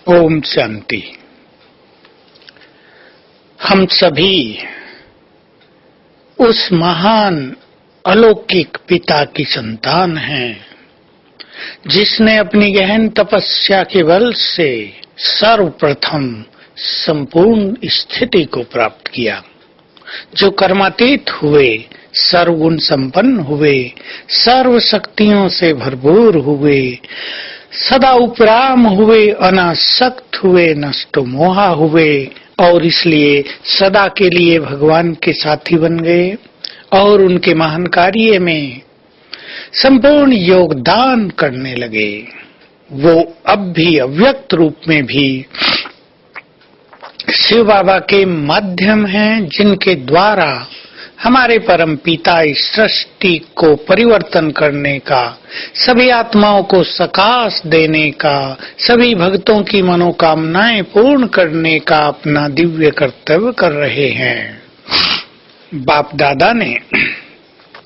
ओम शांति। हम सभी उस महान अलौकिक पिता की संतान हैं जिसने अपनी गहन तपस्या के बल से सर्वप्रथम संपूर्ण स्थिति को प्राप्त किया, जो कर्मातीत हुए, सर्वगुण संपन्न हुए, सर्व शक्तियों से भरपूर हुए, सदा उपराम हुए, अनासक्त हुए, नष्ट मोहा हुए और इसलिए सदा के लिए भगवान के साथी बन गए और उनके महान कार्य में संपूर्ण योगदान करने लगे। वो अब भी अव्यक्त रूप में भी शिव बाबा के माध्यम हैं, जिनके द्वारा हमारे परम पिता इस सृष्टि को परिवर्तन करने का, सभी आत्माओं को सकाश देने का, सभी भक्तों की मनोकामनाएं पूर्ण करने का अपना दिव्य कर्तव्य कर रहे हैं। बाप दादा ने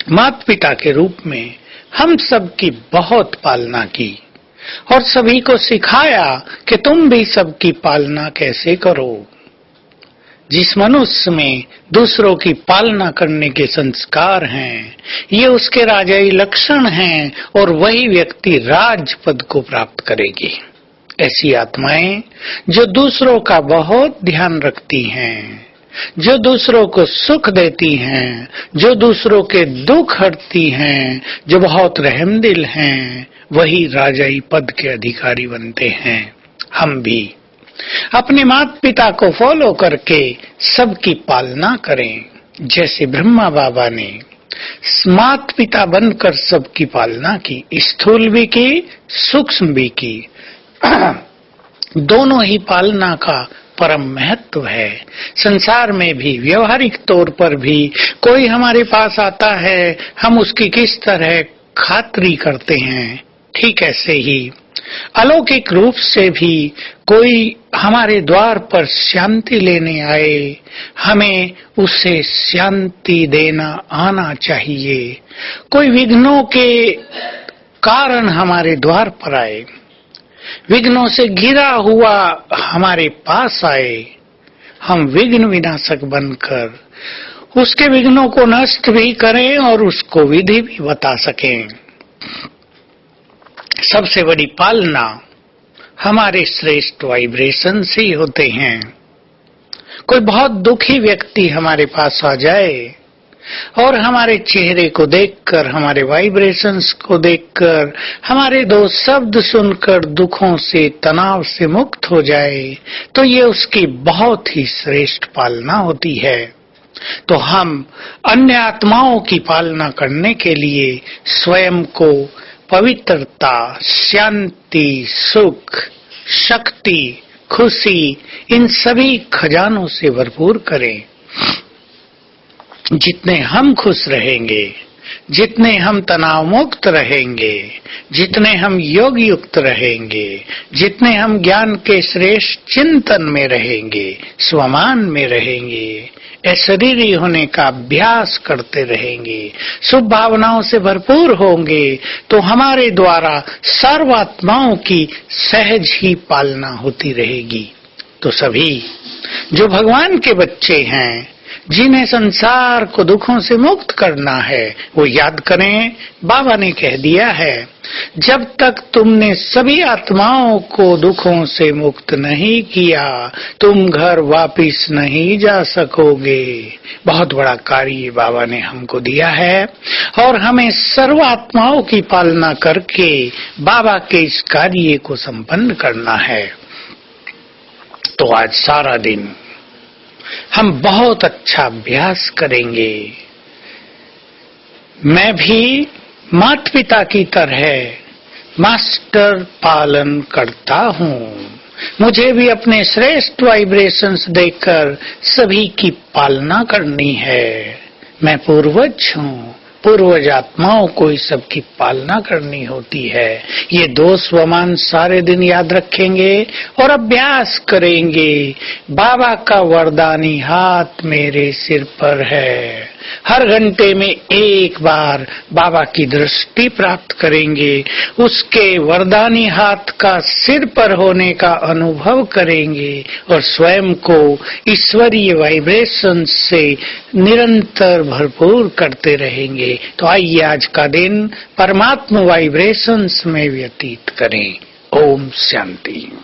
माता पिता के रूप में हम सब की बहुत पालना की और सभी को सिखाया कि तुम भी सबकी पालना कैसे करो। जिस मनुष्य में दूसरों की पालना करने के संस्कार हैं, ये उसके राजाई लक्षण हैं और वही व्यक्ति राजपद को प्राप्त करेगी। ऐसी आत्माएं जो दूसरों का बहुत ध्यान रखती हैं, जो दूसरों को सुख देती हैं, जो दूसरों के दुख हरती हैं, जो बहुत रहमदिल हैं, वही राजाई पद के अधिकारी बनते हैं। हम भी अपने माता पिता को फॉलो करके सबकी पालना करें, जैसे ब्रह्मा बाबा ने माता पिता बनकर सबकी पालना की, स्थूल भी की, सूक्ष्म भी की। दोनों ही पालना का परम महत्व है। संसार में भी, व्यवहारिक तौर पर भी कोई हमारे पास आता है, हम उसकी किस तरह खातिरी करते हैं, ठीक ऐसे ही अलौकिक रूप से भी कोई हमारे द्वार पर शांति लेने आए, हमें उसे शांति देना आना चाहिए। कोई विघ्नों के कारण हमारे द्वार पर आए, विघ्नों से घिरा हुआ हमारे पास आए, हम विघ्न विनाशक बनकर उसके विघ्नों को नष्ट भी करें और उसको विधि भी बता सकें। सबसे बड़ी पालना हमारे श्रेष्ठ वाइब्रेशन से ही होते हैं। कोई बहुत दुखी व्यक्ति हमारे पास आ जाए और हमारे चेहरे को देखकर, हमारे वाइब्रेशंस को देखकर, हमारे दो शब्द सुनकर दुखों से, तनाव से मुक्त हो जाए, तो ये उसकी बहुत ही श्रेष्ठ पालना होती है। तो हम अन्य आत्माओं की पालना करने के लिए स्वयं को पवित्रता, शांति, सुख, शक्ति, खुशी, इन सभी खजानों से भरपूर करें। जितने हम खुश रहेंगे, जितने हम तनाव मुक्त रहेंगे, जितने हम योग युक्त रहेंगे, जितने हम ज्ञान के श्रेष्ठ चिंतन में रहेंगे, स्वमान में रहेंगे, अशरीरी होने का अभ्यास करते रहेंगे, शुभ भावनाओं से भरपूर होंगे, तो हमारे द्वारा सर्वात्माओं की सहज ही पालना होती रहेगी। तो सभी जो भगवान के बच्चे हैं, जिन्हें संसार को दुखों से मुक्त करना है, वो याद करें, बाबा ने कह दिया है, जब तक तुमने सभी आत्माओं को दुखों से मुक्त नहीं किया, तुम घर वापिस नहीं जा सकोगे। बहुत बड़ा कार्य बाबा ने हमको दिया है और हमें सर्व आत्माओं की पालना करके बाबा के इस कार्य को संपन्न करना है। तो आज सारा दिन हम बहुत अच्छा अभ्यास करेंगे। मैं भी माता पिता की तरह मास्टर पालन करता हूँ। मुझे भी अपने श्रेष्ठ वाइब्रेशंस देकर सभी की पालना करनी है। मैं पूर्वज हूँ, पूर्वज आत्माओं को इस सब की पालना करनी होती है। ये दो स्वमान सारे दिन याद रखेंगे और अभ्यास करेंगे। बाबा का वरदानी हाथ मेरे सिर पर है, हर घंटे में एक बार बाबा की दृष्टि प्राप्त करेंगे, उसके वरदानी हाथ का सिर पर होने का अनुभव करेंगे और स्वयं को ईश्वरीय वाइब्रेशन से निरंतर भरपूर करते रहेंगे। तो आइए आज का दिन परमात्मा वाइब्रेशंस में व्यतीत करें। ओम शांति।